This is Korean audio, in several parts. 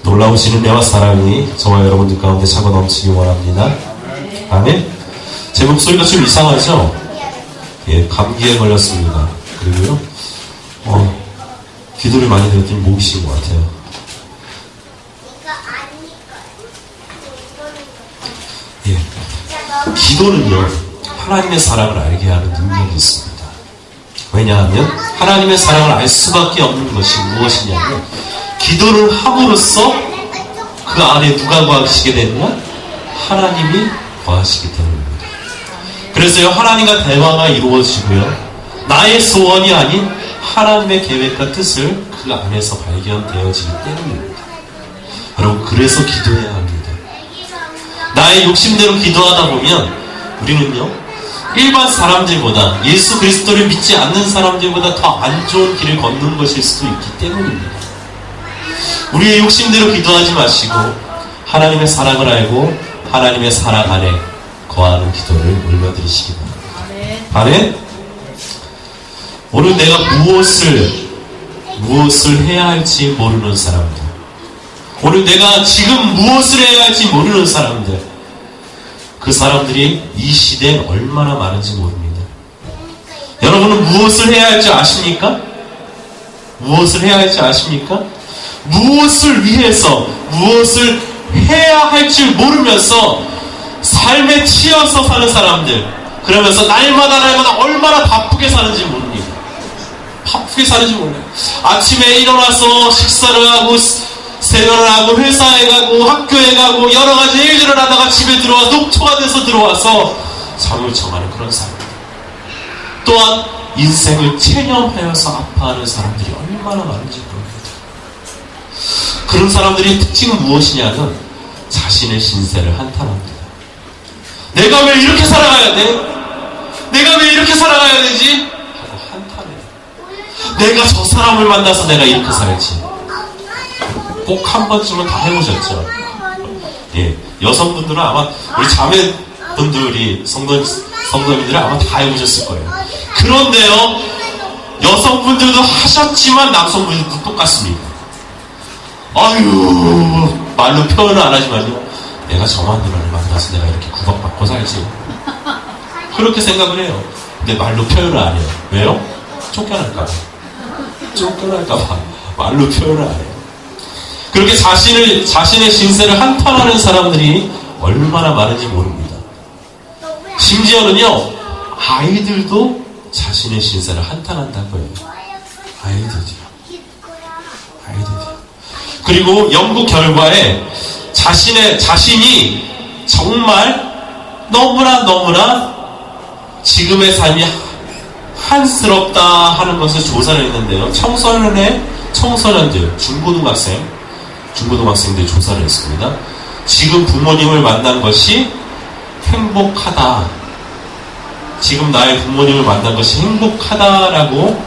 놀라우신 은혜와 사랑이 저와 여러분들 가운데 차고 넘치기 원합니다. 아멘. 제 목소리가 좀 이상하죠? 예, 감기에 걸렸습니다. 그리고요, 기도를 많이 들었더니 목이 쉰 것 같아요. 예, 기도는요, 하나님의 사랑을 알게 하는 능력이 있습니다. 왜냐하면 하나님의 사랑을 알 수밖에 없는 것이 무엇이냐면, 기도를 함으로써 그 안에 누가 거하시게 되느냐? 하나님이 거하시기 때문입니다. 그래서요, 하나님과 대화가 이루어지고요, 나의 소원이 아닌 하나님의 계획과 뜻을 그 안에서 발견되어지기 때문입니다. 여러분, 그래서 기도해야 합니다. 나의 욕심대로 기도하다 보면 우리는요, 일반 사람들보다, 예수 그리스도를 믿지 않는 사람들보다 더 안 좋은 길을 걷는 것일 수도 있기 때문입니다. 우리의 욕심대로 기도하지 마시고 하나님의 사랑을 알고 하나님의 사랑 안에 거하는 기도를 올려드리시기 바랍니다. 아멘. 오늘 내가 무엇을 해야 할지 모르는 사람들, 오늘 내가 지금 무엇을 해야 할지 모르는 사람들, 그 사람들이 이 시대에 얼마나 많은지 모릅니다. 여러분은 무엇을 해야 할지 아십니까? 무엇을 해야 할지 아십니까? 무엇을 위해서 무엇을 해야 할지 모르면서 삶에 치여서 사는 사람들, 그러면서 날마다 얼마나 바쁘게 사는지 모릅니다. 바쁘게 사는지 몰라요. 아침에 일어나서 식사를 하고 세면을 하고 회사에 가고 학교에 가고 여러 가지 일들을 하다가 집에 들어와 녹초가 돼서 들어와서 잠을 청하는 그런 사람들, 또한 인생을 체념하여서 아파하는 사람들이 얼마나 많은지 모릅니다. 그런 사람들의 특징은 무엇이냐면 자신의 신세를 한탄합니다. 내가 왜 이렇게 살아가야 돼? 내가 왜 이렇게 살아가야 되지? 하고 한탄해요. 내가 저 사람을 만나서 내가 이렇게 살지. 꼭 한 번쯤은 다 해보셨죠? 예, 여성분들은 아마 우리 자매분들이 성도님들은 아마 다 해보셨을 거예요. 그런데요, 여성분들도 하셨지만 남성분들도 똑같습니다. 아유, 말로 표현을 안 하지만요, 내가 저만 누나를 만나서 내가 이렇게 구박받고 살지, 그렇게 생각을 해요. 근데 말로 표현을 안 해요. 왜요? 쫓겨날까봐. 말로 표현을 안 해요. 그렇게 자신의 신세를 한탄하는 사람들이 얼마나 많은지 모릅니다. 심지어는요, 아이들도 자신의 신세를 한탄한다고 해요. 아이들이요. 그리고 연구 결과에 자신이 정말 너무나 지금의 삶이 한스럽다 하는 것을 조사를 했는데요, 청소년들, 중고등학생들 조사를 했습니다. 지금 부모님을 만난 것이 행복하다, 지금 나의 부모님을 만난 것이 행복하다라고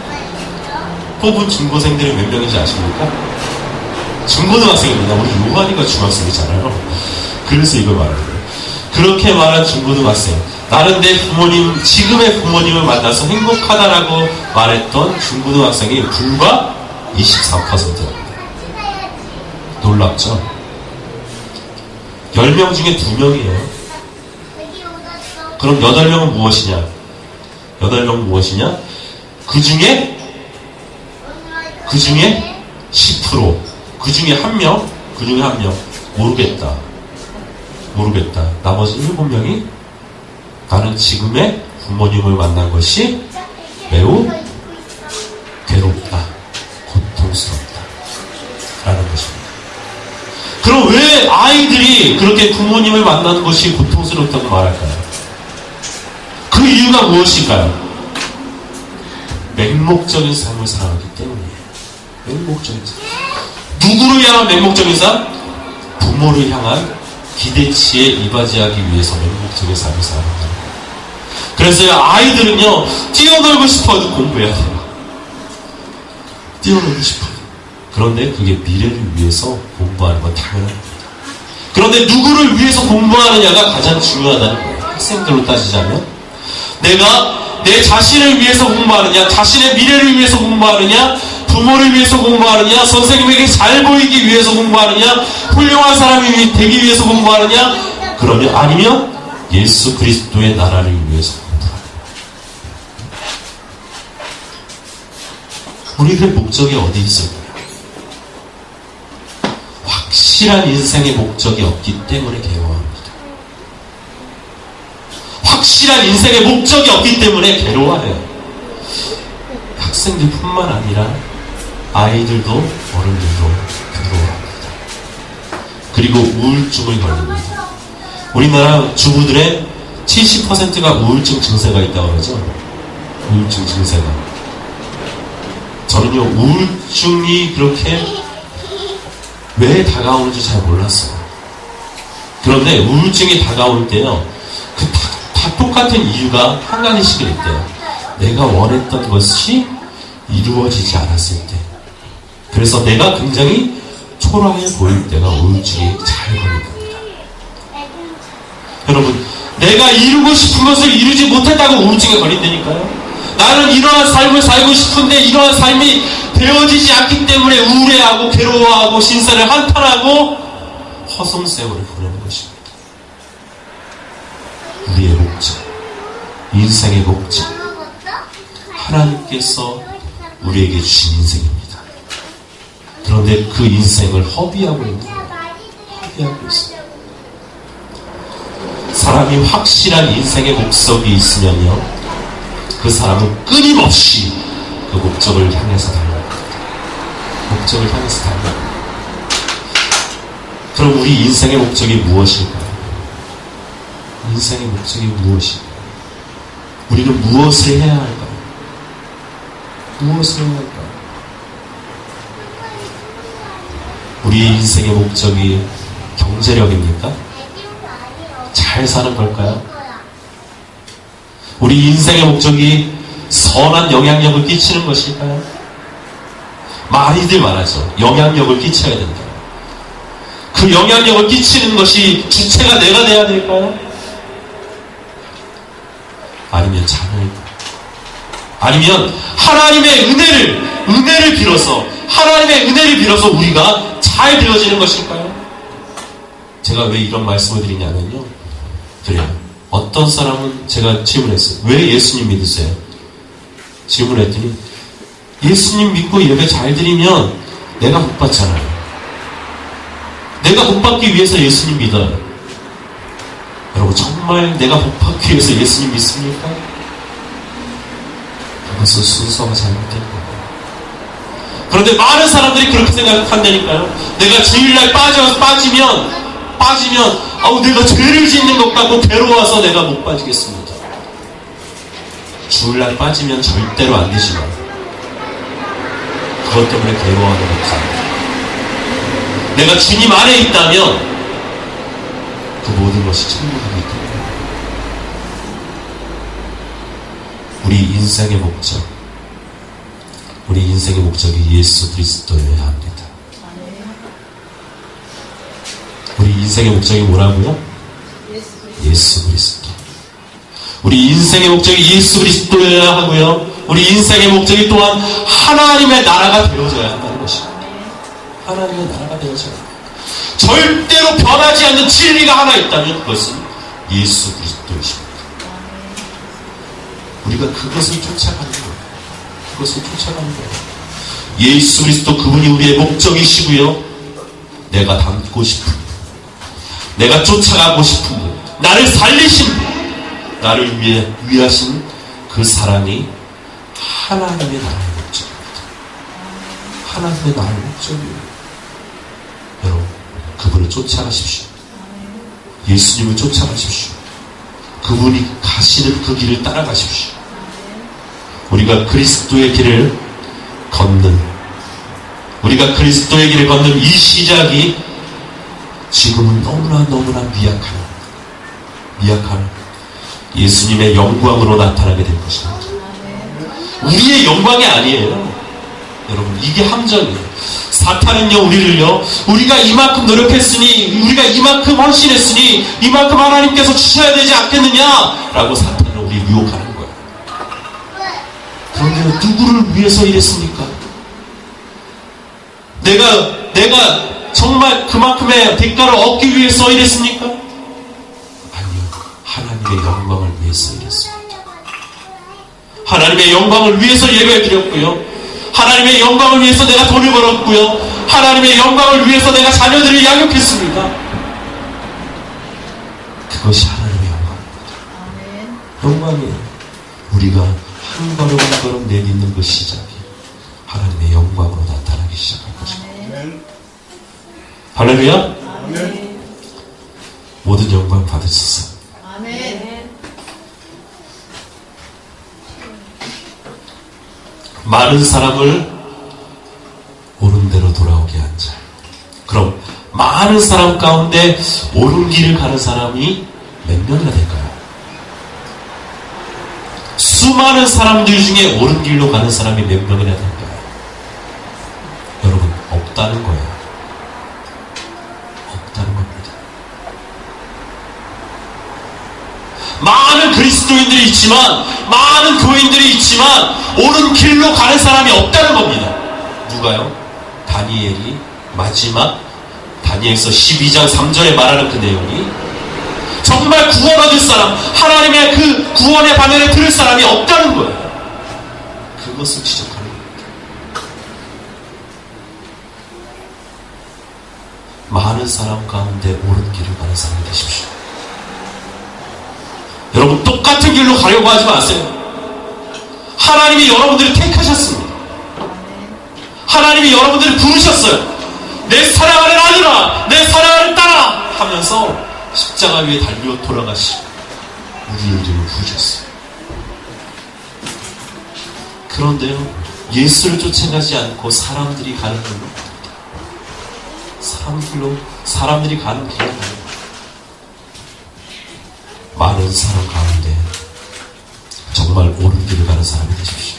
뽑은 중고생들이 몇 명인지 아십니까? 중고등학생입니다. 우리 요한이가 중학생이잖아요. 그래서 이걸 말하는 거예요. 그렇게 말한 중고등학생, 나는 내 부모님, 지금의 부모님을 만나서 행복하다라고 말했던 중고등학생이 불과 24%입니다. 놀랍죠? 10명 중에 2명이에요. 그럼 8명은 무엇이냐? 8명은 무엇이냐? 그 중에 10%, 그 중에 한 명, 모르겠다. 나머지 7명이 나는 지금의 부모님을 만난 것이 매우 괴롭다, 고통스럽다 라는 것입니다. 그럼 왜 아이들이 그렇게 부모님을 만나는 것이 고통스럽다고 말할까요? 그 이유가 무엇일까요? 맹목적인 삶을 살아가기 때문이에요. 맹목적인 삶. 누구를 향한 맹목적인 삶? 부모를 향한 기대치에 이바지하기 위해서 맹목적인 삶을 살아간다는 거예요. 그래서 아이들은요, 뛰어놀고 싶어도 공부해야 돼요. 뛰어놀고 싶어요. 그런데 그게 미래를 위해서 공부하는 건 당연합니다. 그런데 누구를 위해서 공부하느냐가 가장 중요하다는 거예요. 학생들로 따지자면 내가 내 자신을 위해서 공부하느냐, 자신의 미래를 위해서 공부하느냐, 부모를 위해서 공부하느냐, 선생님에게 잘 보이기 위해서 공부하느냐, 훌륭한 사람이 되기 위해서 공부하느냐, 그러면 아니면 예수 그리스도의 나라를 위해서 공부하느냐. 우리의 목적이 어디 있을까요? 확실한 인생의 목적이 없기 때문에 괴로워합니다. 확실한 인생의 목적이 없기 때문에 괴로워해요. 학생들뿐만 아니라 아이들도 어른들도 괴로워합니다. 그리고 우울증을 걸립니다. 우리나라 주부들의 70%가 우울증 증세가 있다고 그러죠. 우울증 증세가. 저는요, 우울증이 그렇게 왜 다가오는지 잘 몰랐어요. 그런데 우울증이 다가올 때요, 다 똑같은 이유가 한 가지씩은 있대요. 내가 원했던 것이 이루어지지 않았을 때. 그래서 내가 굉장히 초라해 보일 때가 우울증이 잘 걸릴 겁니다. 여러분, 내가 이루고 싶은 것을 이루지 못했다고 우울증에 걸린다니까요. 나는 이러한 삶을 살고 싶은데 이러한 삶이 되어지지 않기 때문에 우울해하고 괴로워하고 신사를 한탄하고 허송세월을 보내는 것입니다. 우리의 목적, 인생의 목적, 하나님께서 우리에게 주신 인생입니다. 그런데 그 인생을 허비하고 있는 거예요. 허비하고 있어요. 사람이 확실한 인생의 목적이 있으면요, 그 사람은 끊임없이 그 목적을 향해서 달려갑니다. 목적을 향해서 달려갑니다. 그럼 우리 인생의 목적이 무엇일까요? 인생의 목적이 무엇일까요? 우리는 무엇을 해야 할까요? 무엇을 해야 할까요? 우리 인생의 목적이 경제력입니까? 잘 사는 걸까요? 우리 인생의 목적이 선한 영향력을 끼치는 것일까요? 많이들 말하죠. 영향력을 끼쳐야 된다. 그 영향력을 끼치는 것이 주체가 내가 돼야 될까요? 아니면 자녀일까요? 아니면 하나님의 은혜를 빌어서, 하나님의 은혜를 빌어서 우리가 잘 되어지는 것일까요? 제가 왜 이런 말씀을 드리냐면요, 그래요. 어떤 사람은 제가 질문했어요. 왜 예수님 믿으세요? 질문했더니 예수님 믿고 예배 잘 드리면 내가 복 받잖아요. 내가 복 받기 위해서 예수님 믿어요. 여러분, 정말 내가 복 받기 위해서 예수님 믿습니까? 그것은 순서가 잘못된 거예요. 그런데 많은 사람들이 그렇게 생각한다니까요. 내가 주일날 빠지면 내가 죄를 짓는 것 같고 괴로워서 내가 못 빠지겠습니다. 주일날 빠지면 절대로 안 되지만 그것 때문에 괴로워하는 것 없습니다. 내가 주님 안에 있다면 그 모든 것이 천국이기 때문에 우리 인생의 목적이 예수 그리스도여야 합니다. 우리 인생의 목적이 뭐라고요? 예수 그리스도. 우리 인생의 목적이 예수 그리스도여야 하고요, 우리 인생의 목적이 또한 하나님의 나라가 되어져야 한다는 것입니다. 하나님의 나라가 되어져야 합니다. 절대로 변하지 않는 진리가 하나 있다면 그것은 예수 그리스도이십니다. 우리가 그것을 쫓아가는 거예요. 그것을 쫓아가는 거예요. 예수 그리스도, 그분이 우리의 목적이시고요, 내가 닮고 싶은, 내가 쫓아가고 싶은 분, 나를 살리신 분, 나를 위하신 그 사랑이 하나님의 나라의 목적입니다. 하나님의 나라의 목적이에요. 여러분, 그분을 쫓아가십시오. 예수님을 쫓아가십시오. 그분이 가시는 그 길을 따라가십시오. 우리가 그리스도의 길을 걷는 이 시작이 지금은 너무나 미약한 예수님의 영광으로 나타나게 될 것입니다. 우리의 영광이 아니에요. 여러분, 이게 함정이에요. 사탄은요, 우리가 이만큼 노력했으니, 우리가 이만큼 헌신했으니, 이만큼 하나님께서 주셔야 되지 않겠느냐라고 사탄은 우리 유혹하는 거예요. 그런데 누구를 위해서 일했습니까? 내가 정말 그만큼의 대가를 얻기 위해서 이랬습니까? 아니요. 하나님의 영광을 위해서 이랬습니다. 하나님의 영광을 위해서 예배를 드렸고요. 하나님의 영광을 위해서 내가 돈을 벌었고요. 하나님의 영광을 위해서 내가 자녀들을 양육했습니다. 그것이 하나님의 영광입니다. 영광이에요. 우리가 한 걸음 한 걸음 내딛는 그 시작이 하나님의 영광으로 나타나기 시작할 것입니다. 할렐루야. 모든 영광 받으소서. 많은 사람을 옳은 대로 돌아오게 한 자. 그럼 많은 사람 가운데 옳은 길을 가는 사람이 몇 명이나 될까요? 수많은 사람들 중에 옳은 길로 가는 사람이 몇 명이나 될까요? 여러분, 없다는 거예요. 없다는 겁니다. 많은 그리스도인들이 있지만, 많은 교인들이 있지만 옳은 길로 가는 사람이 없다는 겁니다. 누가요? 다니엘이 마지막 다니엘서 12장 3절에 말하는 그 내용이 정말 구원 얻을 사람, 하나님의 그 구원의 방향을 들을 사람이 없다는 거예요. 그것을 지적하는 겁니다. 많은 사람 가운데 옳은 길을 가는 사람이 되십시오. 여러분, 똑같은 길로 가려고 하지 마세요. 하나님이 여러분들을 택하셨습니다. 하나님이 여러분들을 부르셨어요. 내 사랑하는 아들아, 내 사랑하는 딸아 하면서 십자가 위에 달려 돌아가시고 우리를 부르셨어요. 그런데요, 예수를 쫓아가지 않고 사람들이 가는 길로, 사람들이 가는 길로 많은 사람 가운데 정말 옳은 길을 가는 사람이 되십시오.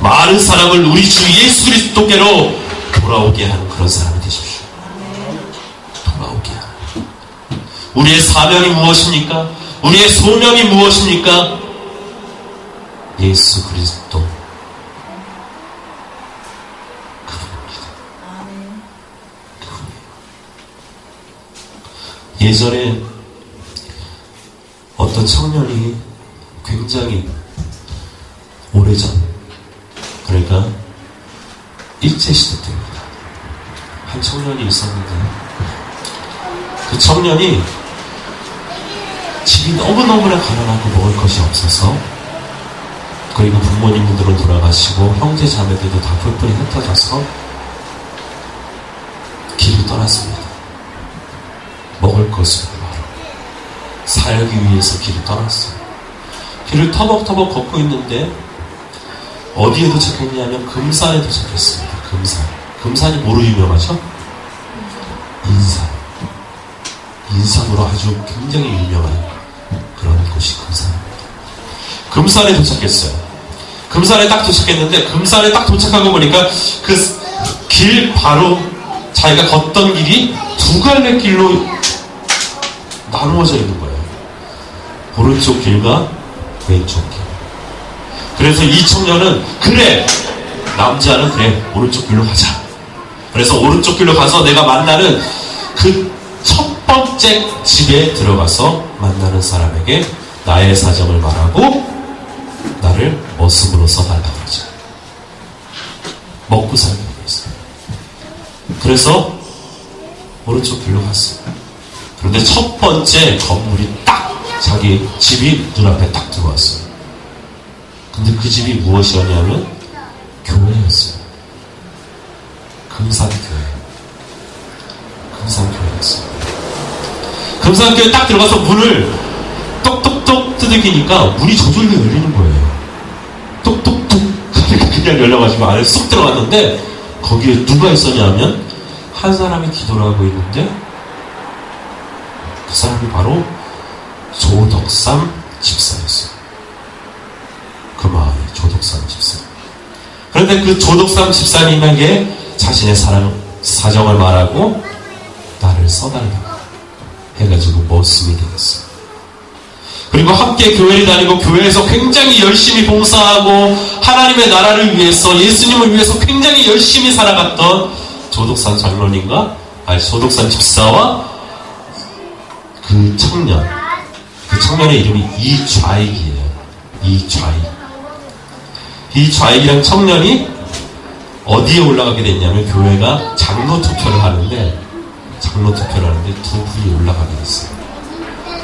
많은 사람을 우리 주 예수 그리스도께로 돌아오게 하는 그런 사람이 되십시오. 돌아오게 하는. 우리의 사명이 무엇입니까? 우리의 소명이 무엇입니까? 예수 그리스도 그분입니다. 그분이에요. 예전에 어떤 청년이 굉장히 오래전, 그러니까 일제시대 때입니다. 한 청년이 있었는데 그 청년이 집이 너무너무나 가난하고 먹을 것이 없어서, 그리고 부모님들은 돌아가시고 형제 자매들도 다 뿔뿔이 흩어져서 길을 떠났습니다. 먹을 것을 살기 위해서 길을 떠났어요. 길을 터벅터벅 걷고 있는데 어디에 도착했냐면 금산에 도착했습니다. 금산이 뭐로 유명하죠? 인삼으로 아주 굉장히 유명한 그런 곳이 금산입니다. 금산에 도착했어요. 금산에 딱 도착했는데, 금산에 딱 도착하고 보니까 그 길 바로 자기가 걷던 길이 두 갈래 길로 나누어져 있는 거예요. 오른쪽 길과 왼쪽 길. 그래서 이 청년은, 그래, 남자는 그래, 오른쪽 길로 가자. 그래서 오른쪽 길로 가서 내가 만나는 그 첫 번째 집에 들어가서 만나는 사람에게 나의 사정을 말하고 나를 머슴으로 써달라고 그러죠. 먹고 살기 위해서. 그래서 오른쪽 길로 갔어요. 그런데 첫 번째 건물이 딱 자기 집이 눈앞에 딱 들어왔어요. 근데 그 집이 무엇이었냐면 교회였어요. 금산교회. 금산교회였어요. 금산교회 딱 들어가서 문을 똑똑똑 두들기니까 문이 저절로 열리는 거예요. 똑똑똑 그냥 열려가지고 안에 쏙 들어갔는데, 거기에 누가 있었냐면 한 사람이 기도를 하고 있는데, 그 사람이 바로 조덕삼 집사였어요. 그 마을에 조덕삼 집사. 그런데 그 조덕삼 집사님에게 자신의 사정을 말하고 나를 써달라고 해가지고 머슴이 되었어요. 그리고 함께 교회를 다니고 교회에서 굉장히 열심히 봉사하고 하나님의 나라를 위해서, 예수님을 위해서 굉장히 열심히 살아갔던 조덕산 장로님과 조덕산 집사와 그 청년의 이름이 이좌익이에요. 이좌익이랑 청년이 어디에 올라가게 됐냐면, 교회가 장로 투표를 하는데 두 분이 올라가게 됐어요.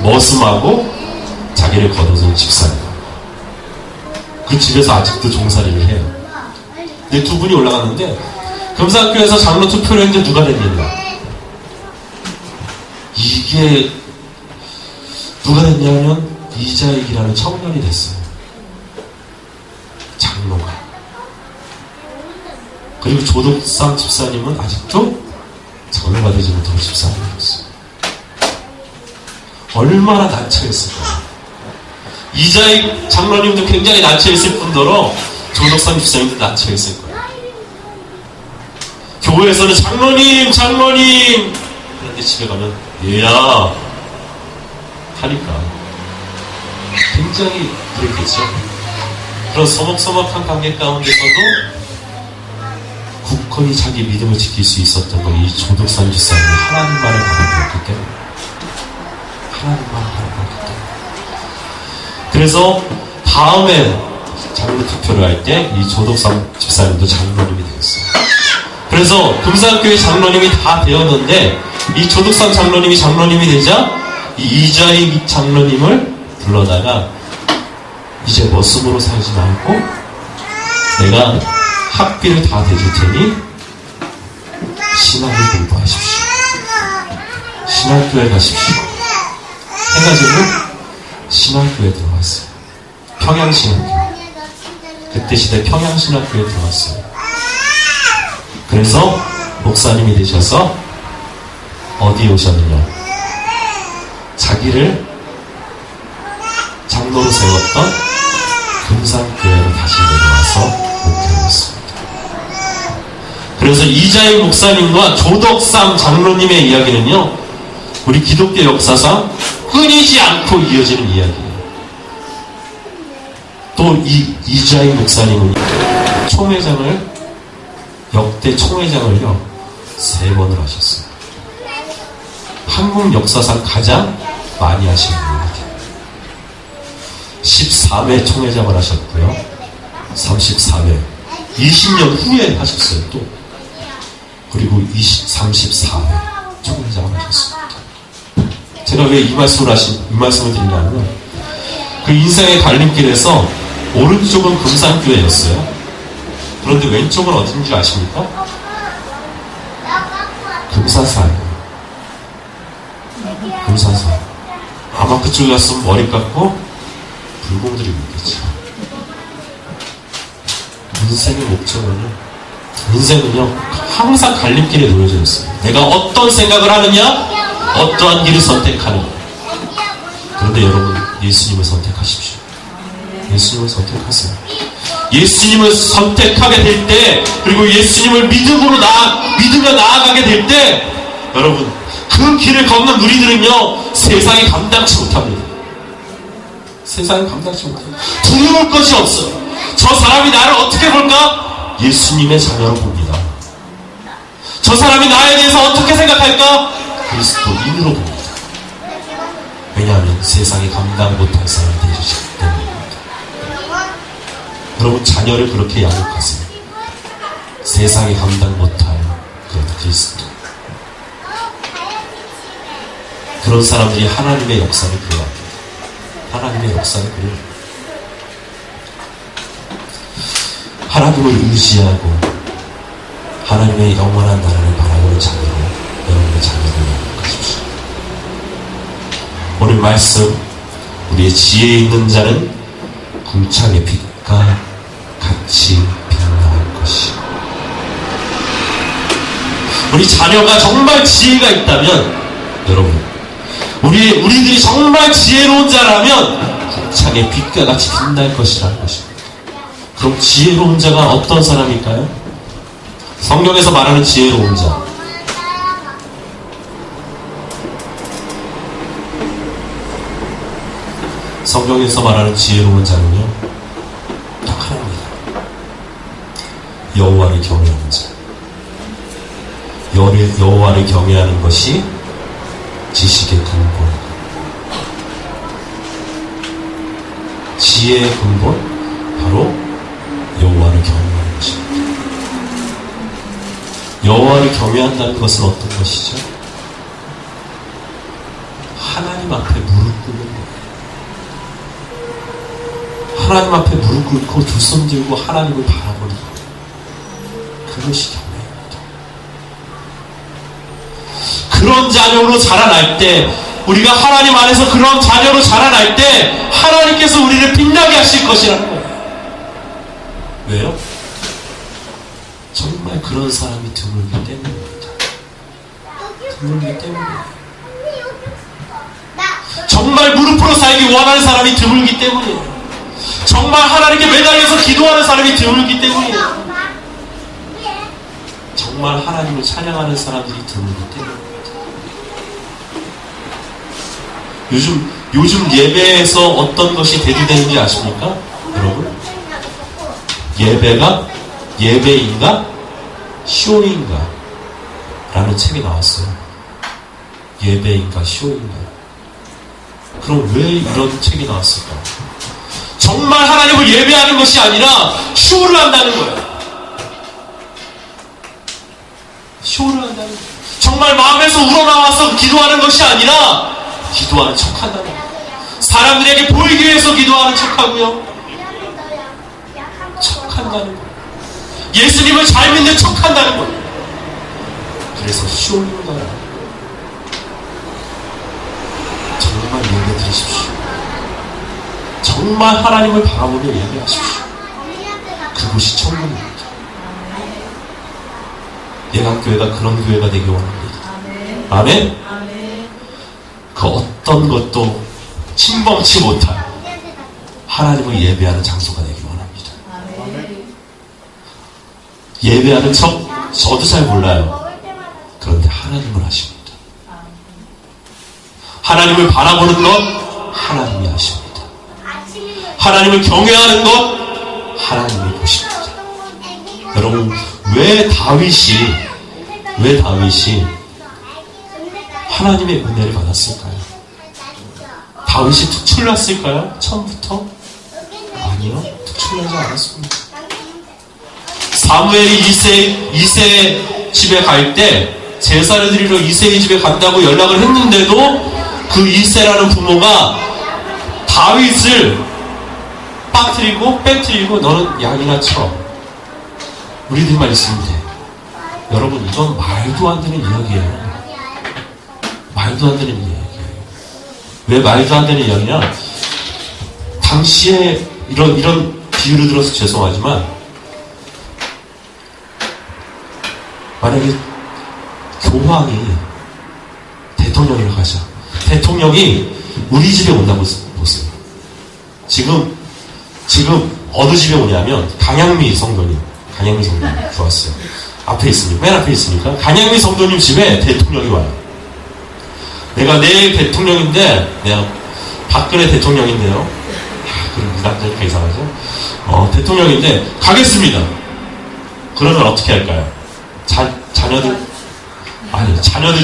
머슴하고 자기를 거둬준 집사님. 그 집에서 아직도 종살이를 해요. 근데 두 분이 올라갔는데, 금산교에서 장로 투표를 했는데 누가 됐느냐? 이게 누가 됐냐면 이자익이라는 청년이 됐어요. 장로가. 그리고 조덕삼 집사님은 아직도 장로가 되지 못하고 집사님이었어요. 얼마나 난처했을까요? 이자익 장로님도 굉장히 난처했을 뿐더러 조덕삼 집사님도 난처했을 거예요. 교회에서는 장로님! 그런데 집에 가면 얘야! 하니까 굉장히 그랬겠죠. 그런 서먹서먹한 관계 가운데서도 굳건히 자기 믿음을 지킬 수 있었던 건 이 조덕삼 집사님이 하나님만을 바라보았기 때문에. 그래서 다음에 장로 투표를 할 때 이 조덕삼 집사님도 장로님이 되었어요. 그래서 금산교회 장로님이 다 되었는데, 이 조덕삼 장로님이 장로님이 되자 이 이자익 장로님을 불러다가 이제 머슴으로 살지 말고 내가 학비를 다 대줄 테니 신학을 공부하십시오. 신학교에 가십시오. 해가지고 신학교에 들어갔어요. 평양신학교. 그때 시대 평양신학교에 들어갔어요. 그래서 목사님이 되셔서 어디에 오셨느냐? 자기를 장로로 세웠던 금산교회로 다시 내려와서 목회를 했습니다. 그래서 이자익 목사님과 조덕삼 장로님의 이야기는요, 우리 기독교 역사상 끊이지 않고 이어지는 이야기예요. 또 이자익 목사님은 역대 총회장을요 3번을 하셨어요. 한국 역사상 가장 많이 하신 분입니다. 14회 총회장을 하셨고요. 34회 20년 후에 하셨어요. 또 그리고 34회 총회장을 하셨습니다. 제가 왜 이 말씀을 드리냐면, 그 인생의 갈림길에서 오른쪽은 금산교회였어요. 그런데 왼쪽은 어딘지 아십니까? 금사사예요. 금사사. 아마 그쪽에 갔으면 머리 깎고 불공 들이고 있겠죠. 인생은요 항상 갈림길에 놓여져 있어요. 내가 어떤 생각을 하느냐, 어떠한 길을 선택하느냐. 그런데 여러분, 예수님을 선택하십시오. 예수님을 선택하세요. 예수님을 선택하게 될 때, 그리고 예수님을 믿음으로 믿으며 나아가게 될 때, 여러분, 그 길을 걷는 우리들은요 세상이 감당치 못합니다. 세상이 감당치 못해요. 두려울 것이 없어요. 저 사람이 나를 어떻게 볼까? 예수님의 자녀로 봅니다. 저 사람이 나에 대해서 어떻게 생각할까? 그리스도인으로 봅니다. 왜냐하면 세상이 감당 못할 사람이 되주시기 때문입니다. 여러분, 자녀를 그렇게 양육하세요. 세상이 감당 못할 그런 그리스도. 그런 사람들이 하나님의 역사를 그려갑니다. 하나님의 역사를 그려요. 하나님을 의지하고 하나님의 영원한 나라를 바라보는 자녀로 여러분의 자녀를 양육하십시오. 오늘 말씀, 우리의 지혜 있는 자는 궁창의 빛과 같이 빛나는 것이요. 우리 자녀가 정말 지혜가 있다면, 여러분, 우리들이 정말 지혜로운 자라면 궁창의 빛과 같이 빛날 것이라는 것입니다. 그럼 지혜로운 자가 어떤 사람일까요? 성경에서 말하는 지혜로운 자, 성경에서 말하는 지혜로운 자는요 딱 하나입니다. 여호와를 경외하는 자. 여호와를 경외하는 것이 지식의 근본. 지혜의 근본, 바로 여호와를 경외하는 것입니다. 여호와를 경외한다는 것은 어떤 것이죠? 하나님 앞에 무릎 꿇는 거예요. 하나님 앞에 무릎 꿇고 두 손 들고 하나님을 바라보는 거예요. 그것이 경외입니다. 그런 자녀로 자라날 때, 우리가 하나님 안에서 그런 자녀로 자라날 때 하나님께서 우리를 빛나게 하실 것이라는 거예요. 왜요? 정말 그런 사람이 드물기 때문입니다. 드물기 때문이에요. 정말 무릎으로 살기 원하는 사람이 드물기 때문이에요. 정말 하나님께 매달려서 기도하는 사람이 드물기 때문이에요. 정말 하나님을 찬양하는 사람들이 드물기 때문입니다. 요즘 예배에서 어떤 것이 대두되는지 아십니까? 여러분? 예배가 예배인가? 쇼인가? 라는 책이 나왔어요. 예배인가? 쇼인가? 그럼 왜 이런 책이 나왔을까? 정말 하나님을 예배하는 것이 아니라 쇼를 한다는 거예요. 쇼를 한다는 거예요. 정말 마음에서 우러나와서 기도하는 것이 아니라 기도하는 척한다는 거예요. 사람들에게 보이기 위해서 기도하는 척하고요. 척한다는 거예요. 예수님을 잘 믿는 척한다는 거예요. 그래서 쇼인 거야. 정말 예배 드리십시오. 정말 하나님을 바라보며 예배하십시오. 그곳이 천국입니다. 예강교회가 그런 교회가 되기 원합니다. 아멘? 그 어떤 것도 침범치 못할 하나님을 예배하는 장소가 되기 원합니다. 예배하는 척 저도 잘 몰라요. 그런데 하나님을 하십니다. 하나님을 바라보는 것 하나님이 하십니다. 하나님을 경외하는 것 하나님이 보십니다. 여러분, 왜 다윗이 하나님의 은혜를 받았을까요? 다윗이 특출났을까요? 처음부터? 아니요, 특출나지 않았습니다. 사무엘이 이세 집에 갈 때 제사를 드리러 이세의 집에 간다고 연락을 했는데도 그 이세라는 부모가 다윗을 빠뜨리고 빼뜨리고 너는 양이나 쳐. 우리들만 있으면 돼. 여러분, 이건 말도 안 되는 이야기예요. 말도 안 되는 이야기예요. 왜 말도 안 되는 이야기냐? 당시에 이런 비유를 들어서 죄송하지만 만약에 교황이 대통령이라고 하죠. 대통령이 우리 집에 온다고 보세요. 지금 어느 집에 오냐면 강양미 성도님 좋았어요. 앞에 있습니다. 맨 앞에 있으니까 강양미 성도님 집에 대통령이 와요. 내가 내일 대통령인데 내가 박근혜 대통령인데요. 그럼 이 남자니까 이상하죠. 대통령인데 가겠습니다. 그러면 어떻게 할까요? 자녀들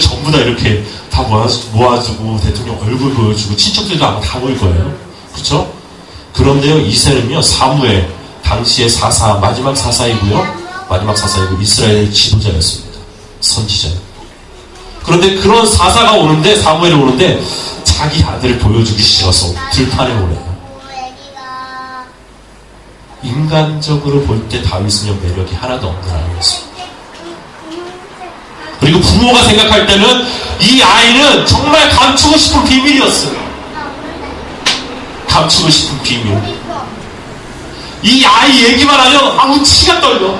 전부 다 이렇게 다 모아주고 대통령 얼굴 보여주고 친척들도 아마 다 모일 거예요. 그렇죠? 그런데요, 이세는요, 사무엘 당시의 마지막 사사이고 이스라엘의 지도자였습니다. 선지자요. 그런데 그런 사무엘이 오는데 자기 아들을 보여주기 싫어서 들판에 오래요. 인간적으로 볼 때 다윗은 매력이 하나도 없는 아이였습니다. 그리고 부모가 생각할 때는 이 아이는 정말 감추고 싶은 비밀이었어요. 감추고 싶은 비밀. 이 아이 얘기만 하면 아우 치가 떨려.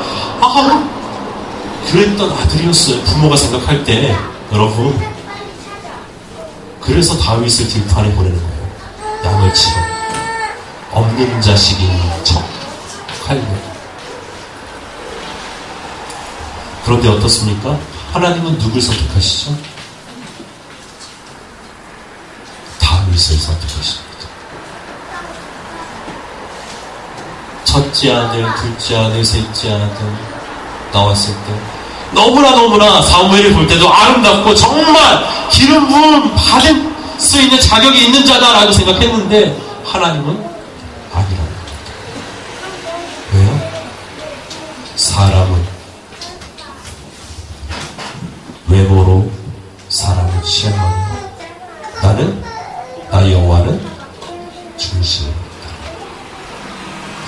그랬던 아들이었어요. 부모가 생각할 때. 여러분, 그래서 다윗을 들판에 보내는 거예요. 양을 치러. 없는 자식인 척 할래. 그런데 어떻습니까? 하나님은 누굴 선택하시죠? 다윗을 선택하십니다. 첫째 아들, 둘째 아들, 셋째 아들 나왔을 때 너무나 사무엘이 볼 때도 아름답고 정말 기름 부음 받을 수 있는 자격이 있는 자다라고 생각했는데 하나님은 아니라고. 왜요? 사람은 외모로 사람을 취하는 나 여호와는 중심입니다.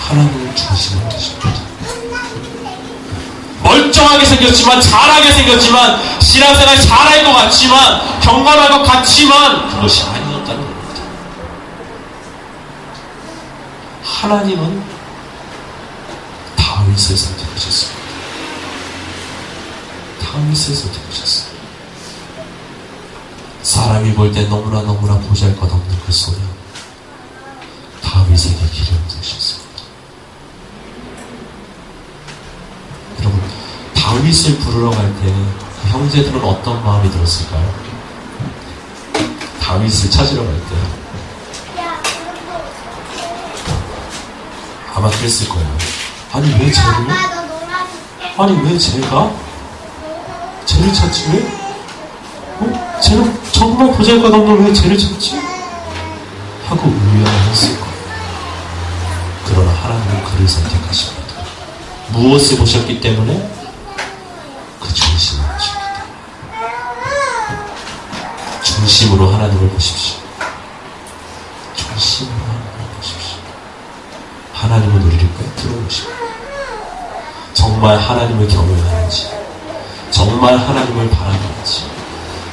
하나님은 중심을 두십니다. 멀쩡하게 생겼지만, 잘하게 생겼지만, 신앙생활 잘할 것 같지만, 경건할 것 같지만 그것이 아니었다는 겁니다. 하나님은 다윗을 선택하셨습니다. 다윗을 선택하셨습니다. 사람이 볼 때 너무나 보잘것없는 그 소리, 다윗에게 기름 부으셨습니다. 여러분, 다윗을 부르러 갈 때 그 형제들은 어떤 마음이 들었을까요? 다윗을 찾으러 갈 때 아마 그랬을 거예요. 아니 왜 제가? 쟤를 찾지 왜? 쟤는 정말 보잘것없는 왜 쟤를 찾지? 하고 의아했을 거예요. 그러나 하나님은 그를 선택하십니다. 무엇을 보셨기 때문에? 그 중심을 보셨기 때문에. 중심으로 하나님을 보십시오. 중심으로 하나님을 보십시오. 하나님은 우리를 꿰뚫어 보십니다. 정말 하나님을 경외하는지, 정말 하나님을 바라는지,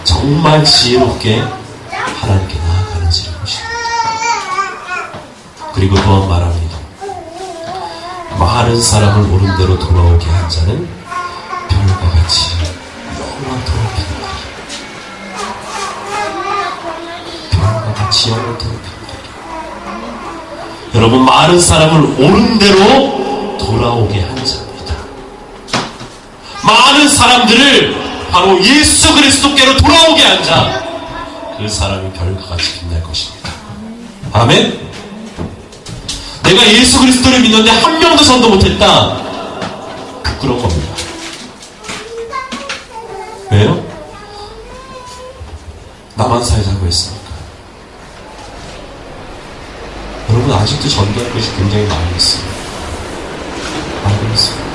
정말 지혜롭게 하나님께 나아가는지를 보십니다. 그리고 또한 말합니다. 많은 사람을 옳은 대로 돌아오게 한 자는 별과 같이 영원토록 빛나리. 별과 같이 영원토록 빛나리. 여러분, 많은 사람을 옳은 대로 돌아오게 한 자입니다. 많은 사람들을 바로 예수 그리스도께로 돌아오게 한 자, 그 사람이 별과 같이 빛날 것입니다. 아멘? 내가 예수 그리스도를 믿는데 한 명도 전도 못했다. 부끄러운 겁니다. 왜요? 나만 살자고 했으니까. 여러분, 아직도 전도할 것이 굉장히 많이 있어요. 많이 있습니다.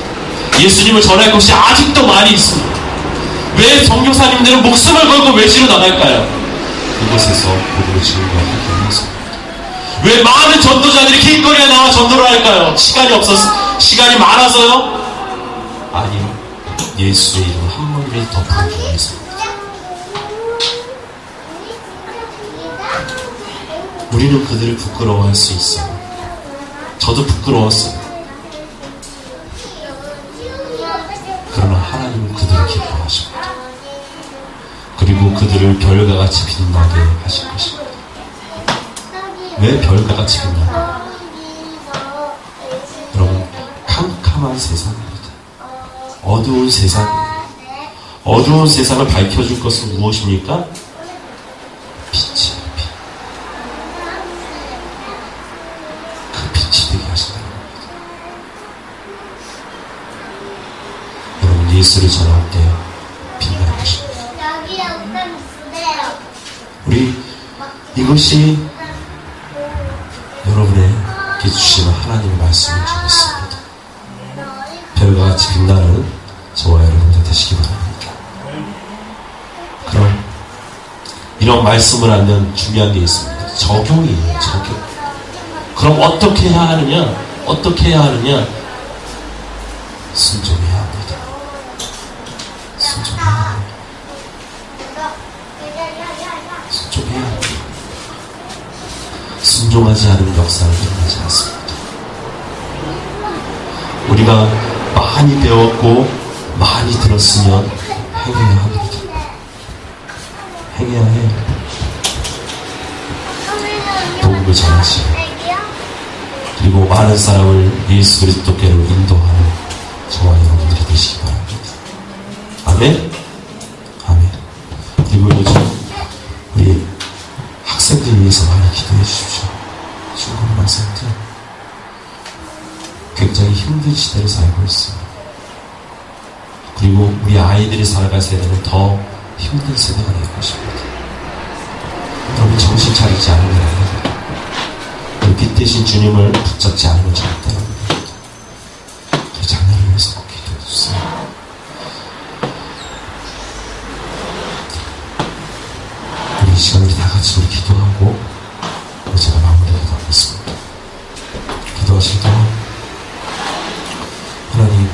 예수님을 전할 것이 아직도 많이 있습니다. 왜 선교사님들은 목숨을 걸고 외지로 나갈까요? 그곳에서 복음을 증거하기 위해서. 왜 많은 전도자들이 길거리에 나와 전도를 할까요? 시간이 많아서요? 아니요. 예수의 이름 한 번이라도 더 부르기 위해서입니다. 우리는 그들을 부끄러워할 수 있어요. 저도 부끄러웠어요. 그러나 하나님은 그들을 기뻐하십니다. 그리고 그들을 별과 같이 빛나게 하실 것입니다. 왜 별과 같이 빛나냐? 여러분, 캄캄한 세상입니다. 어두운 세상이에요. 어두운 세상을 밝혀줄 것은 무엇입니까? 빛이에요. 빛. 그 빛이 되게 하신다는 겁니다. 여러분, 예수를 전할 때 빛날 것입니다. 우리 이것이 여러분에게 주시는 하나님의 말씀을 좀 있습니다. 별과 같이 빛나는 저와 여러분들 되시기 바랍니다. 그럼 이런 말씀을 하면 중요한 게 있습니다. 적용이에요. 적용. 그럼 어떻게 해야 하느냐? 순종해야 합니다. 순종해야 합니다. 순종해야 합니다. 순종하지 않은 역사를 일어나지 않습니다. 우리가 많이 배웠고 많이 들었으면 행해야 합니다. 행해야 해요. 복음을 전하시고 그리고 많은 사람을 예수 그리스도께로 인도하는 저와 여러분들이 되시기 바랍니다. 아멘? 아멘. 그리고 요즘 우리 학생들 위해서 많이 기도해 주십시오. 중고등 학생들 굉장히 힘든 시대를 살고 있어요. 그리고 우리 아이들이 살아갈 세대는 더 힘든 세대가 될 것입니다. 여러분 정신 차리지 않으면 안 됩니다. 우리 빛 대신 주님을 붙잡지 않으면 절대 안 됩니다. 저희 자녀를 위해서 꼭 기도해 주세요. 우리 이 시간 우리 다 같이 우리 기도하고 제가 마무리하도록 하겠습니다. 기도하실 동안 하나님,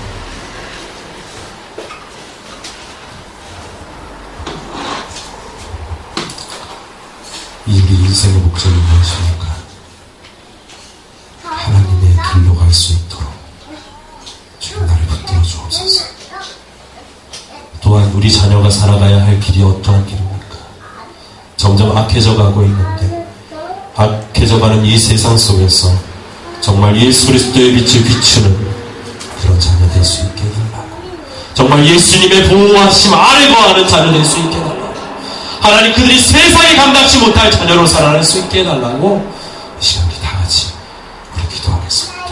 이 우리 인생의 목적이 무엇입니까? 하나님의 길로 갈 수 있도록 주님 나를 붙들어 주옵소서. 또한 우리 자녀가 살아가야 할 길이 어떠한 길입니까? 점점 악해져 가고 있는데 악해져가는 이 세상 속에서 정말 예수 그리스도의 빛을 비추는 그런 자녀 될 수 있게 해달라고, 정말 예수님의 보호하심 아래 거하는 자녀 될 수 있게 해달라고, 하나님 그들이 세상에 감당치 못할 자녀로 살아날 수 있게 해달라고 이 시간 우리 다 같이 우리 기도하겠습니다.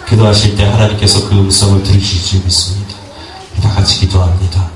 기도하실 때 하나님께서 그 음성을 들으실 줄 믿습니다. 우리 다 같이 기도합니다.